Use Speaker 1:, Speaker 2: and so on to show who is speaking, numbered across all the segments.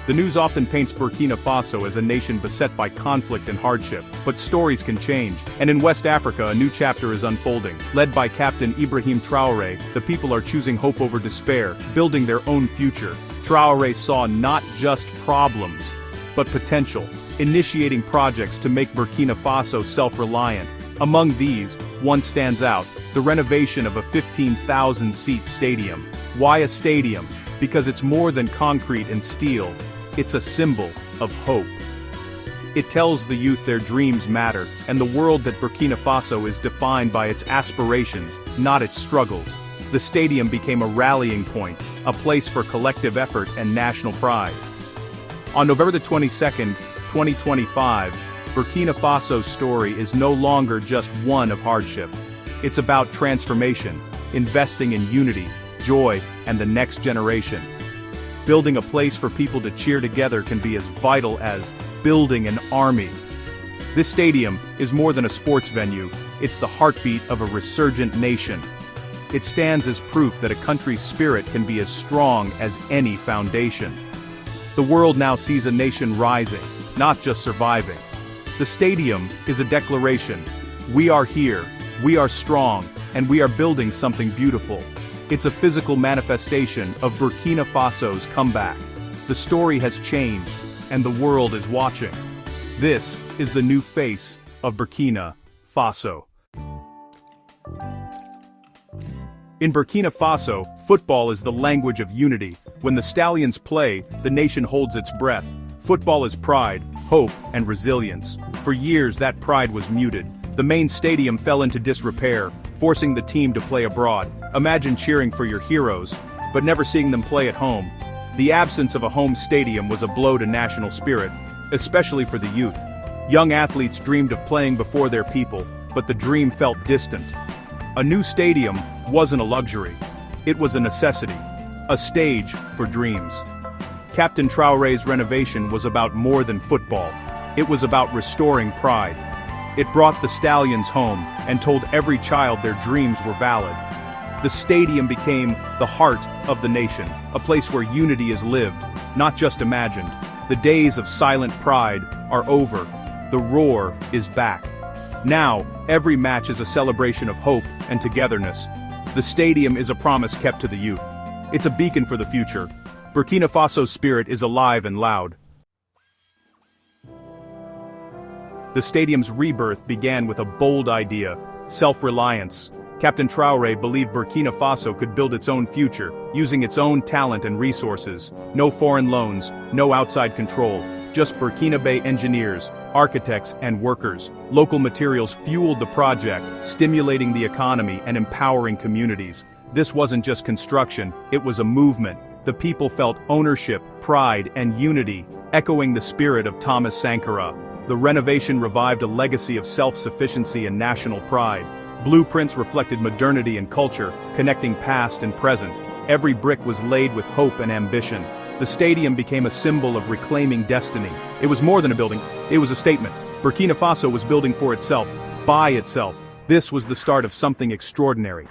Speaker 1: The news often paints Burkina Faso as a nation beset by conflict and hardship, but stories can change. And in West Africa, a new chapter is unfolding. Led by Captain Ibrahim Traoré, the people are choosing hope over despair, building their own future. Traoré saw not just problems, but potential, initiating projects to make Burkina Faso self-reliant. Among these, one stands out: the renovation of a 15,000-seat stadium. Why a stadium? Because it's more than concrete and steel. It's a symbol of hope. It tells the youth their dreams matter, and the world that Burkina Faso is defined by its aspirations, not its struggles. The stadium became a rallying point, a place for collective effort and national pride. On November the 22nd, 2025, Burkina Faso's story is no longer just one of hardship. It's about transformation, investing in unity, joy, and the next generation. Building a place for people to cheer together can be as vital as building an army. This stadium is more than a sports venue, it's the heartbeat of a resurgent nation. It stands as proof that a country's spirit can be as strong as any foundation. The world now sees a nation rising, not just surviving. The stadium is a declaration: we are here, we are strong, and we are building something beautiful. It's a physical manifestation of Burkina Faso's comeback. The story has changed, and the world is watching. This is the new face of Burkina Faso. In Burkina Faso, football is the language of unity. When the Stallions play, the nation holds its breath. Football is pride, hope, and resilience. For years that pride was muted. The main stadium fell into disrepair, forcing the team to play abroad. Imagine cheering for your heroes, but never seeing them play at home. The absence of a home stadium was a blow to national spirit, especially for the youth. Young athletes dreamed of playing before their people, but the dream felt distant. A new stadium wasn't a luxury. It was a necessity, a stage for dreams. Captain Traoré's renovation was about more than football. It was about restoring pride. It brought the Stallions home and told every child their dreams were valid. The stadium became the heart of the nation, a place where unity is lived, not just imagined. The days of silent pride are over. The roar is back. Now, every match is a celebration of hope and togetherness. The stadium is a promise kept to the youth. It's a beacon for the future. Burkina Faso's spirit is alive and loud. The stadium's rebirth began with a bold idea: self-reliance. Captain Traoré believed Burkina Faso could build its own future, using its own talent and resources. No foreign loans, no outside control, just Burkinabe engineers, architects, and workers. Local materials fueled the project, stimulating the economy and empowering communities. This wasn't just construction, it was a movement. The people felt ownership, pride, and unity, echoing the spirit of Thomas Sankara. The renovation revived a legacy of self-sufficiency and national pride. Blueprints reflected modernity and culture, connecting past and present. Every brick was laid with hope and ambition. The stadium became a symbol of reclaiming destiny. It was more than a building, it was a statement. Burkina Faso was building for itself, by itself. This was the start of something extraordinary.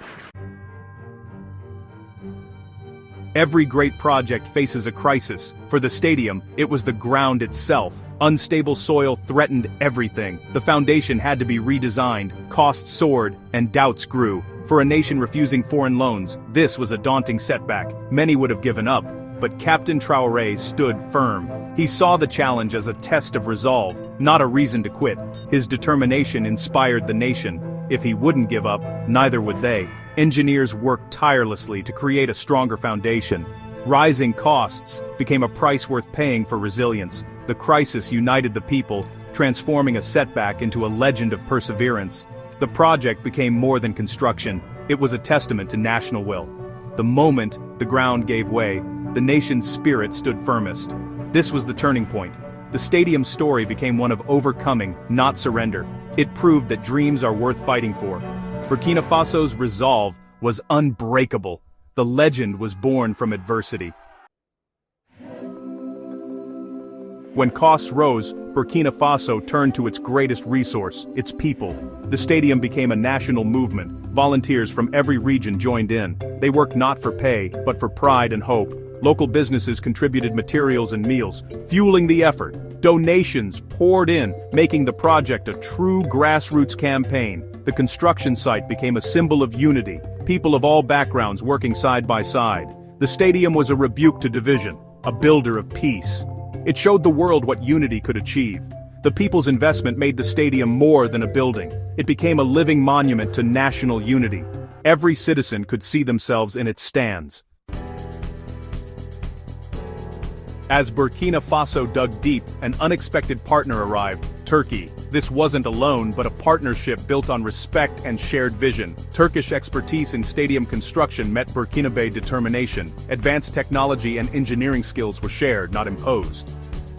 Speaker 1: Every great project faces a crisis. For the stadium, it was the ground itself. Unstable soil threatened everything. The foundation had to be redesigned, costs soared, and doubts grew. For a nation refusing foreign loans, this was a daunting setback. Many would have given up, but Captain Traoré stood firm. He saw the challenge as a test of resolve, not a reason to quit. His determination inspired the nation. If he wouldn't give up, neither would they. Engineers worked tirelessly to create a stronger foundation. Rising costs became a price worth paying for resilience. The crisis united the people, transforming a setback into a legend of perseverance. The project became more than construction. It was a testament to national will. The moment the ground gave way, the nation's spirit stood firmest. This was the turning point. The stadium's story became one of overcoming, not surrender. It proved that dreams are worth fighting for. Burkina Faso's resolve was unbreakable. The legend was born from adversity. When costs rose, Burkina Faso turned to its greatest resource, its people. The stadium became a national movement. Volunteers from every region joined in. They worked not for pay, but for pride and hope. Local businesses contributed materials and meals, fueling the effort. Donations poured in, making the project a true grassroots campaign. The construction site became a symbol of unity, people of all backgrounds working side by side. The stadium was a rebuke to division, a builder of peace. It showed the world what unity could achieve. The people's investment made the stadium more than a building. It became a living monument to national unity. Every citizen could see themselves in its stands. As Burkina Faso dug deep, an unexpected partner arrived, Turkey. This wasn't a loan but a partnership built on respect and shared vision. Turkish expertise in stadium construction met Burkinabe determination. Advanced technology and engineering skills were shared, not imposed.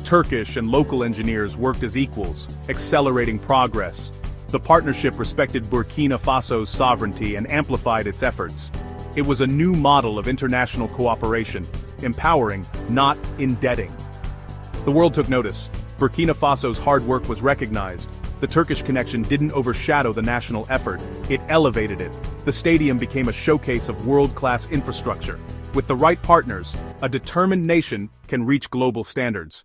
Speaker 1: Turkish and local engineers worked as equals, accelerating progress. The partnership respected Burkina Faso's sovereignty and amplified its efforts. It was a new model of international cooperation, empowering, not indebting. The world took notice. Burkina Faso's hard work was recognized. The Turkish connection didn't overshadow the national effort, it elevated it. The stadium became a showcase of world-class infrastructure. With the right partners, a determined nation can reach global standards.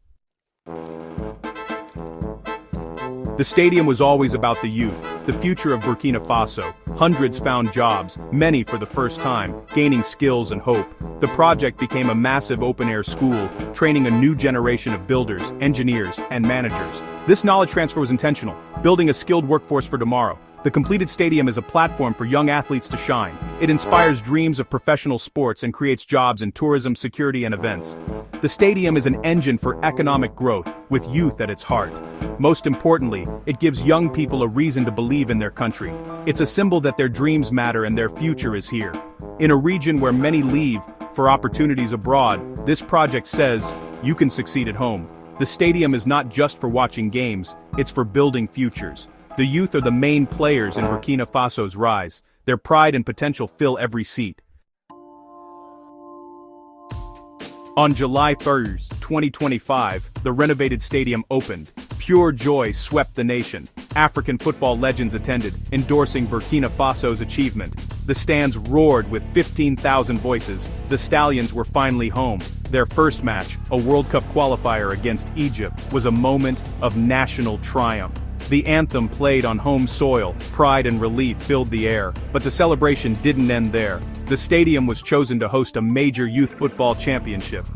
Speaker 1: The stadium was always about the youth, the future of Burkina Faso. Hundreds found jobs, many for the first time, gaining skills and hope. The project became a massive open-air school, training a new generation of builders, engineers, and managers. This knowledge transfer was intentional, building a skilled workforce for tomorrow. The completed stadium is a platform for young athletes to shine. It inspires dreams of professional sports and creates jobs in tourism, security, and events. The stadium is an engine for economic growth, with youth at its heart. Most importantly, it gives young people a reason to believe in their country. It's a symbol that their dreams matter and their future is here. In a region where many leave for opportunities abroad, this project says, you can succeed at home. The stadium is not just for watching games, it's for building futures. The youth are the main players in Burkina Faso's rise. Their pride and potential fill every seat. On July 1st, 2025, the renovated stadium opened. Pure joy swept the nation. African football legends attended, endorsing Burkina Faso's achievement. The stands roared with 15,000 voices. The Stallions were finally home. Their first match, a World Cup qualifier against Egypt, was a moment of national triumph. The anthem played on home soil, pride and relief filled the air, but the celebration didn't end there. The stadium was chosen to host a major youth football championship.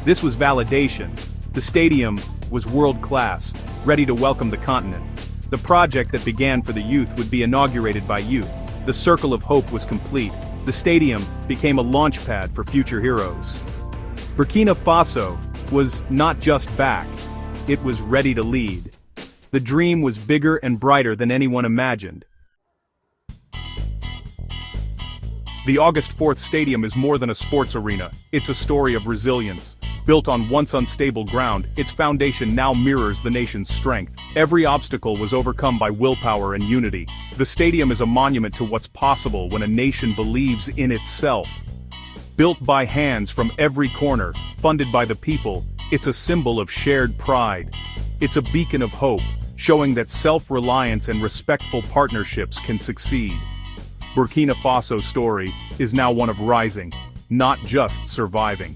Speaker 1: This was validation. The stadium was world-class, ready to welcome the continent. The project that began for the youth would be inaugurated by youth. The circle of hope was complete. The stadium became a launchpad for future heroes. Burkina Faso was not just back, it was ready to lead. The dream was bigger and brighter than anyone imagined. The August 4th Stadium is more than a sports arena, it's a story of resilience. Built on once unstable ground, its foundation now mirrors the nation's strength. Every obstacle was overcome by willpower and unity. The stadium is a monument to what's possible when a nation believes in itself. Built by hands from every corner, funded by the people, it's a symbol of shared pride. It's a beacon of hope, showing that self-reliance and respectful partnerships can succeed. Burkina Faso's story is now one of rising, not just surviving.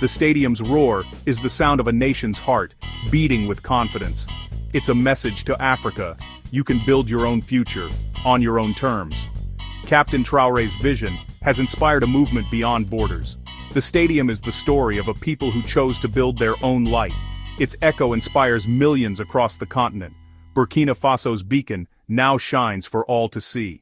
Speaker 1: The stadium's roar is the sound of a nation's heart, beating with confidence. It's a message to Africa: you can build your own future, on your own terms. Captain Traoré's vision has inspired a movement beyond borders. The stadium is the story of a people who chose to build their own light. Its echo inspires millions across the continent. Burkina Faso's beacon now shines for all to see.